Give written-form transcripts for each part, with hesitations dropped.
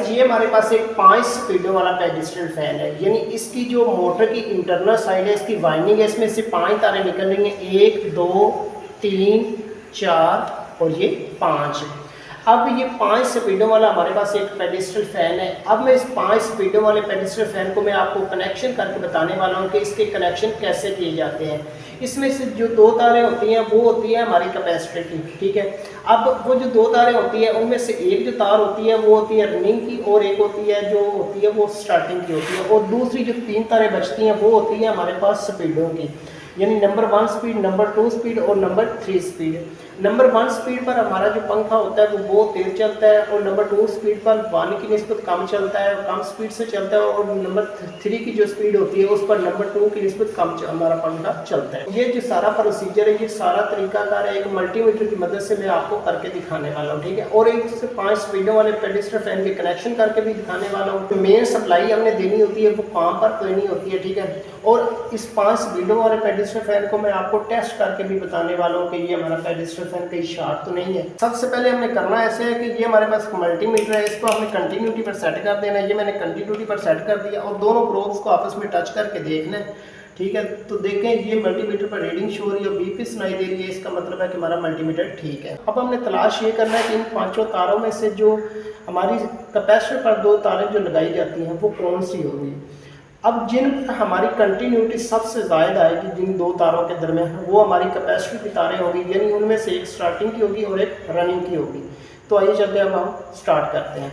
Guys ये हमारे पास एक 5 स्पीडों वाला पेडिस्टल फैन है, यानी इसकी जो मोटर की इंटरनल साइड है, इसकी वाइंडिंग है, इसमें से 5 तारें निकल रही हैं, 1 2 3 4 और ये 5। अब ये 5 स्पीडों वाला हमारे पास एक पेडिस्टल फैन है। अब मैं इस 5 स्पीडों वाले पेडिस्टल फैन को मैं आपको कनेक्शन करके बताने वाला हूँ कि इसके कनेक्शन कैसे किए जाते हैं। इसमें से जो 2 तारें होती हैं वो होती है हमारी कैपेसिटर की, ठीक है। अब वो जो 2 तारें होती हैं उनमें से एक जो तार होती है वो होती है रनिंग की, और एक होती है जो होती है वो स्टार्टिंग की होती है, और दूसरी जो 3 तारें बचती हैं वो होती है हमारे पास स्पीडों की, यानी नंबर 1 स्पीड, नंबर 2 स्पीड और नंबर 3 स्पीड। नंबर 1 स्पीड पर हमारा जो पंखा होता है वो बहुत तेज़ चलता है, और नंबर 2 स्पीड पर 1 की निस्बत कम चलता है, कम स्पीड से चलता है, और नंबर 3 की जो स्पीड होती है उस पर नंबर 2 की निस्बत कम हमारा पंखा चलता है। ये जो सारा प्रोसीजर है, ये सारा तरीकाकार है, एक मल्टीमीटर की मदद से मैं आपको करके दिखाने वाला हूँ, ठीक है। और एक से 5 स्पीडों वाले पेडिस्टल फैन के कनेक्शन करके भी दिखाने वाला हूँ। तो मेन सप्लाई हमने देनी होती है वो काम पर देनी होती है, ठीक है। और इस 5 स्पीडों वाले पेडिस्टल फैन को मैं आपको टेस्ट करके भी बताने वाला हूँ कि ये हमारा पेडिस्टल फैन कहीं शॉर्ट तो नहीं है। सबसे पहले हमने करना ऐसे है कि ये हमारे पास मल्टीमीटर है, इसको हमने कंटिन्यूटी पर सेट कर देना है। ये मैंने कंटिन्यूटी पर सेट कर दिया, और दोनों प्रोब्स को आपस में टच करके देखना है, ठीक है। तो देखें ये मल्टीमीटर पर रीडिंग शो हो रही है, बीपी सुनाई दे रही है, इसका मतलब है कि हमारा मल्टीमीटर ठीक है। अब हमने तलाश ये करना है कि इन 5 तारों में से जो हमारी कैपेसिटर पर 2 तारें जो लगाई जाती हैं वो कौन सी होगी। अब जिन हमारी कंटिन्यूटी सबसे ज़्यादा आएगी जिन 2 तारों के दरमियान, वो हमारी कैपेसिटर की तारें होगी, यानी उनमें से एक स्टार्टिंग की होगी और एक रनिंग की होगी। तो आइए चलते हैं, अब हम स्टार्ट करते हैं।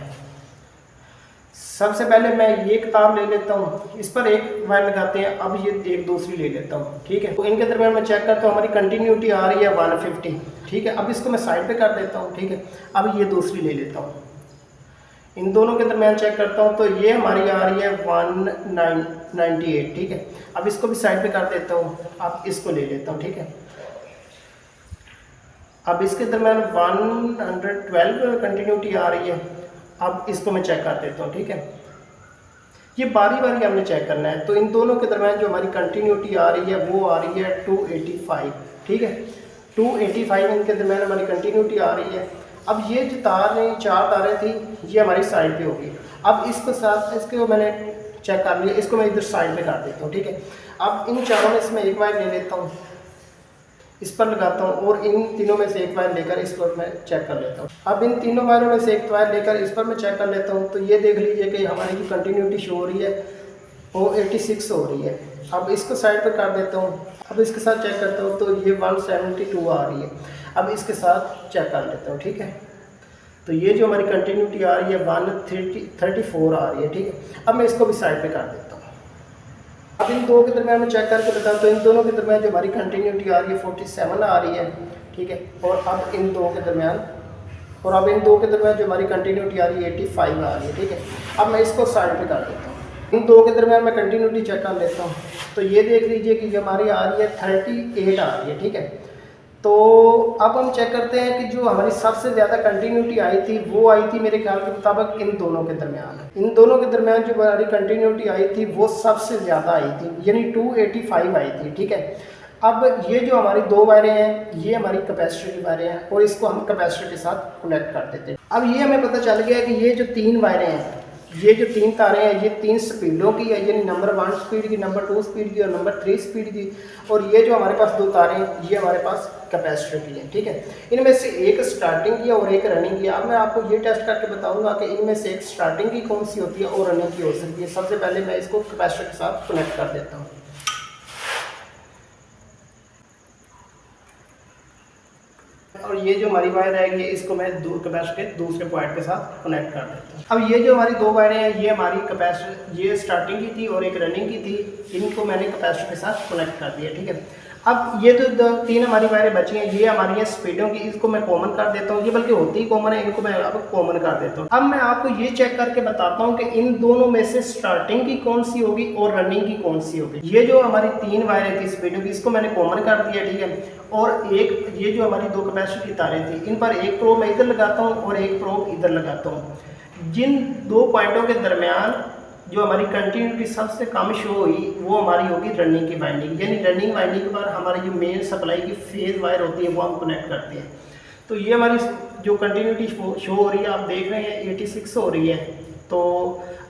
सबसे पहले मैं ये एक तार ले लेता हूँ, इस पर एक वायर लगाते हैं। अब ये एक दूसरी ले लेता हूँ, ठीक है। तो इनके दरमियान मैं चेक करता हूँ, हमारी कंटिन्यूटी आ रही है 150, ठीक है। अब इसको मैं साइड पे कर देता हूँ, ठीक है। अब ये दूसरी ले लेता हूँ, इन दोनों के दरमियान चेक करता हूँ, तो ये हमारी आ रही है 198, ठीक है। अब इसको भी साइड पे कर देता हूँ, अब इसको ले लेता हूँ, ठीक है। अब इसके दरमियान 112 कंटिन्यूटी आ रही है। अब इसको मैं चेक कर देता हूँ, ठीक है। ये बारी बारी हमने चेक करना है। तो इन दोनों के दरमियान जो हमारी कंटिन्यूटी आ रही है वो आ रही है 285, ठीक है। 285 इनके दरमियान हमारी कंटिन्यूटी आ रही है। अब ये जो तार ने 4 तारें थी ये हमारी साइड पे होगी। अब इसको साथ इसको मैंने चेक कर लिया, इसको मैं इधर साइड पे कर देता हूँ, ठीक है। अब इन चारों में से मैं एक वायर ले लेता हूँ, इस पर लगाता हूँ, और इन तीनों में से एक वायर लेकर इस पर मैं चेक कर लेता हूँ। अब इन तीनों वायरों में से एक वायर लेकर इस पर मैं चेक कर लेता हूँ। तो ये देख लीजिए कि हमारी जो कंटिन्यूटी शो हो रही है वो 86 हो रही है। अब इसको साइड पर कर देता हूँ। अब इसके साथ चेक करता हूँ, तो ये 172 आ रही है। अब इसके साथ चेक कर लेता हूँ, ठीक है। तो ये जो हमारी कंटिन्यूटी आ रही है 134 आ रही है, ठीक है। अब मैं इसको भी साइड पे कर देता हूँ। अब इन दो के दरमियान में चेक करके बताऊँ, तो इन दोनों के दरमियान जो हमारी कंटिन्यूटी आ रही है 47 आ रही है, ठीक है। और अब इन दो के दरमियान जो हमारी कंटिन्यूटी आ रही है 85 आ रही है, ठीक है। अब मैं इसको साइड पे कर देता हूँ। इन दो के दरमियान मैं कंटिन्यूटी चेक कर लेता हूँ। तो ये देख लीजिए कि हमारी आ रही है 38 आ रही है, ठीक है। तो अब हम चेक करते हैं कि जो हमारी सबसे ज़्यादा कंटिन्यूटी आई थी वो आई थी मेरे ख्याल के मुताबिक इन दोनों के दरमियान जो हमारी कंटिन्यूटी आई थी वो सबसे ज़्यादा आई थी, यानी 285 आई थी, ठीक है। अब ये जो हमारी 2 वायरें हैं ये हमारी कैपेसिटर की वायरें हैं, और इसको हम कैपेसिटर के साथ कनेक्ट कर देते हैं। अब ये हमें पता चल गया कि ये जो 3 वायरें हैं, ये जो 3 तारें हैं, ये 3 स्पीडों की है, यानी नंबर 1 स्पीड की, नंबर 2 स्पीड की और नंबर 3 स्पीड की। और ये जो हमारे पास 2 तारें हैं ये हमारे पास कैपेसिटर की है, ठीक है। इनमें से एक स्टार्टिंग की है और एक रनिंग की है। अब मैं आपको ये टेस्ट करके बताऊंगा कि इनमें से एक स्टार्टिंग की कौन सी होती है और रनिंग की हो सकती है। सबसे पहले मैं इसको कैपेसिटर के साथ कनेक्ट कर देता हूँ। और ये जो हमारी वायर है इसको मैं कैपेसिटर के दूसरे पॉइंट के साथ कनेक्ट कर देता हूँ। अब ये जो हमारी 2 वायरें हैं ये हमारी कैपेसिटर, ये स्टार्टिंग की थी और एक रनिंग की थी, इनको मैंने कैपेसिटर के साथ कनेक्ट कर दिया, ठीक है। अब ये तो 3 हमारी वायरें बची हैं, ये हमारी हैं स्पीडों की, इसको मैं कॉमन कर देता हूँ। ये बल्कि होती ही कॉमन है, इनको मैं अब कॉमन कर देता हूँ। अब मैं आपको ये चेक करके बताता हूँ कि इन दोनों में से स्टार्टिंग की कौन सी होगी और रनिंग की कौन सी होगी। ये जो हमारी 3 वायरें थी स्पीडों की, इसको मैंने कॉमन कर दिया, ठीक है। और एक ये जो हमारी 2 कैपेसिटर की तारें थी, इन पर एक प्रोब मैं इधर लगाता हूँ और एक प्रोब इधर लगाता हूँ। जिन 2 पॉइंटों के दरमियान जो हमारी कंटिन्यूटी सबसे कम शो हुई वो हमारी होगी रनिंग की वाइंडिंग, यानी रनिंग वाइंडिंग पर हमारी जो मेन सप्लाई की फेज वायर होती है वो हम कनेक्ट करते हैं। तो ये हमारी जो कंटिन्यूटी शो हो रही है आप देख रहे हैं 86 हो रही है। तो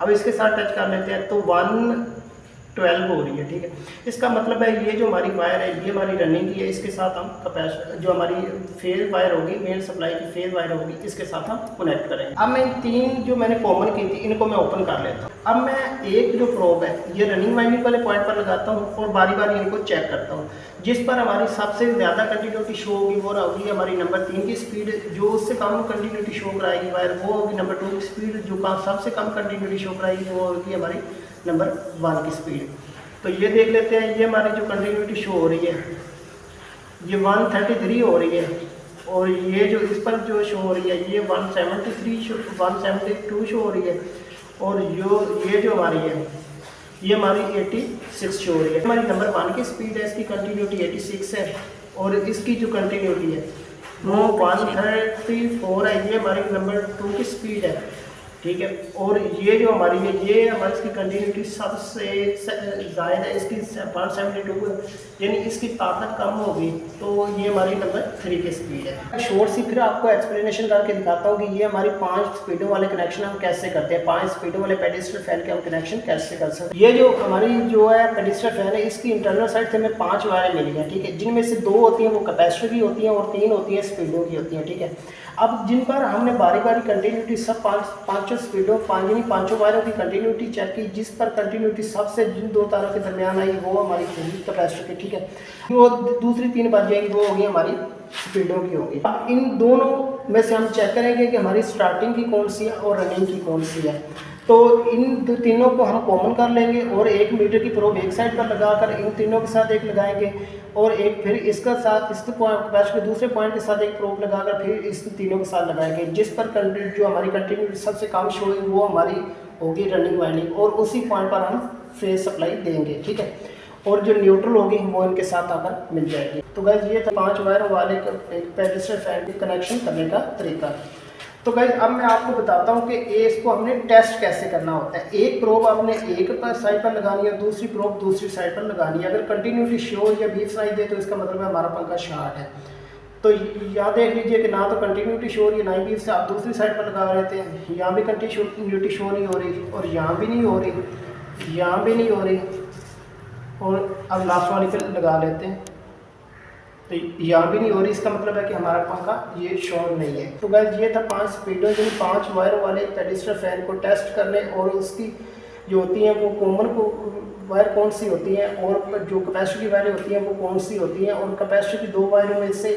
अब इसके साथ टच कर लेते हैं तो 112 हो रही है, ठीक है। इसका मतलब है ये जो हमारी वायर है ये हमारी रनिंग की है, इसके साथ हम कैपेसिटर जो हमारी फेज वायर होगी, मेन सप्लाई की फेज वायर होगी, इसके साथ हम कनेक्ट करेंगे। अब मैं तीन जो मैंने कॉमन की थी इनको मैं ओपन कर लेता हूँ। अब मैं एक जो प्रोब है ये रनिंग वाइंडिंग वाले पॉइंट पर लगाता हूँ और बारी बारी इनको चेक करता हूँ। जिस पर हमारी सबसे ज़्यादा कंटिन्यूटी शो होगी वो होगी हमारी नंबर 3 की स्पीड, जो उससे कम कंटिन्यूटी शो कराएगी वायर वो होगी नंबर 2 की स्पीड, जो सबसे कम कंटिन्यूटी शो कराएगी वो होगी हमारी नंबर 1 की स्पीड। तो ये देख लेते हैं, ये हमारी जो कंटिन्यूटी शो हो रही है ये 133 हो रही है, और ये जो इस पर जो शो हो रही है ये 172 शो हो रही है, और ये जो हमारी है ये हमारी 86 शो हो रही है। हमारी नंबर 1 की स्पीड है, इसकी कंटिन्यूटी 86 है, और इसकी जो कंटिन्यूटी है वो 134 है, ये हमारी नंबर 2 की स्पीड है, ठीक है। और ये जो हमारी है ये हमारी इसकी कंटिन्यूटी सबसे ज़्यादा है, इसकी 172 है, यानी इसकी ताकत कम होगी, तो ये हमारी नंबर 3 की स्पीड है। शॉर्ट सी फिर आपको एक्सप्लेनेशन करके दिखाता हूँ कि ये हमारी 5 स्पीडों वाले कनेक्शन हम कैसे करते हैं, 5 स्पीडों वाले पेडिस्टल फैन के हम कनेक्शन कैसे कर सकते हैं। ये जो हमारी जो है पेडिस्टल फैन है इसकी इंटरनल साइड से हमें 5 वायरें मिली हैं, ठीक है, जिनमें से 2 होती हैं वो कैपेसिटर की होती हैं और 3 होती हैं स्पीडों की होती हैं, ठीक है। अब जिन पर हमने बारी बारी कंटिन्यूटी सब पाँचों स्पीडों पाँचों वायरों की कंटिन्यूटी चेक की, जिस पर कंटिन्यूटी सबसे जिन 2 तारों के दरमियान आई वो हमारी होगी कैपेसिटर की, ठीक है। वो दूसरी 3 बार जाएगी वो होगी हमारी स्पीडों की होगी। अब इन दोनों में से हम चेक करेंगे कि हमारी स्टार्टिंग की कौन सी है और रनिंग की कौन सी है। तो इन तीनों को हम कॉमन कर लेंगे और 1 मीटर की प्रोब एक साइड पर लगाकर इन तीनों के साथ एक लगाएंगे, और एक फिर इसका साथ इस कैपेसिटर के दूसरे पॉइंट के साथ एक प्रोब लगाकर फिर इस तीनों के साथ लगाएंगे, जिस पर जो हमारी कंटिन्यूटी सबसे कम शो होगी वो हमारी होगी रनिंग वाइंडिंग, और उसी पॉइंट पर हम फेज सप्लाई देंगे, ठीक है। और जो न्यूट्रल होगी वो इनके साथ आकर मिल जाएगी। तो गाइस ये था 5 वायर वाले एक पेडिस्टल फैन के कनेक्शन करने का तरीका। तो गाइस अब मैं आपको बताता हूँ कि इसको हमने टेस्ट कैसे करना होता है। एक प्रोब आपने एक साइड पर लगानी है, दूसरी प्रोब दूसरी साइड पर लगानी है। अगर कंटिन्यूटी शोर या बीफ साइड दे तो इसका मतलब है हमारा पंखा शॉर्ट है। तो यहाँ देख लीजिए कि ना तो कंटिन्यूटी शोर या ना ही बीफ से आप दूसरी साइड पर लगा लेते हैं, यहाँ भी कंटिन्यूटी शो नहीं हो रही और यहाँ भी नहीं हो रही, यहाँ भी नहीं हो रही, और अब लास्ट वाली पर लगा लेते हैं तो यहाँ भी नहीं हो रही, इसका मतलब है कि हमारा पंखा ये शॉर्ट नहीं है। तो गाइस ये था 5 स्पीडों जिन 5 वायर वाले पेडिस्टल फैन को टेस्ट करने, और उसकी जो होती हैं वो कॉमन को वायर कौन सी होती हैं और जो कैपेसिटर की वायरें होती हैं वो कौन सी होती हैं, और कैपेसिटर की 2 वायरों में से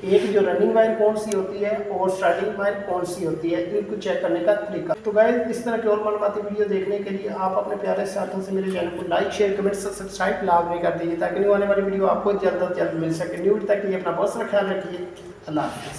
एक जो रनिंग वायर कौन सी होती है और स्टार्टिंग वायर कौन सी होती है, इनको चेक करने का तरीका। तो गाइस इस तरह की और मालूमाती वीडियो देखने के लिए आप अपने प्यारे साथियों से मेरे चैनल को लाइक शेयर कमेंट सब्सक्राइब लाजमी कर दीजिए, ताकि न्यू आने वाली वीडियो आपको जल्द से जल्द मिल सके। न्यू तक के लिए अपना बहुत सारा ख्याल रखिए। अल्लाह हाफ़िज़।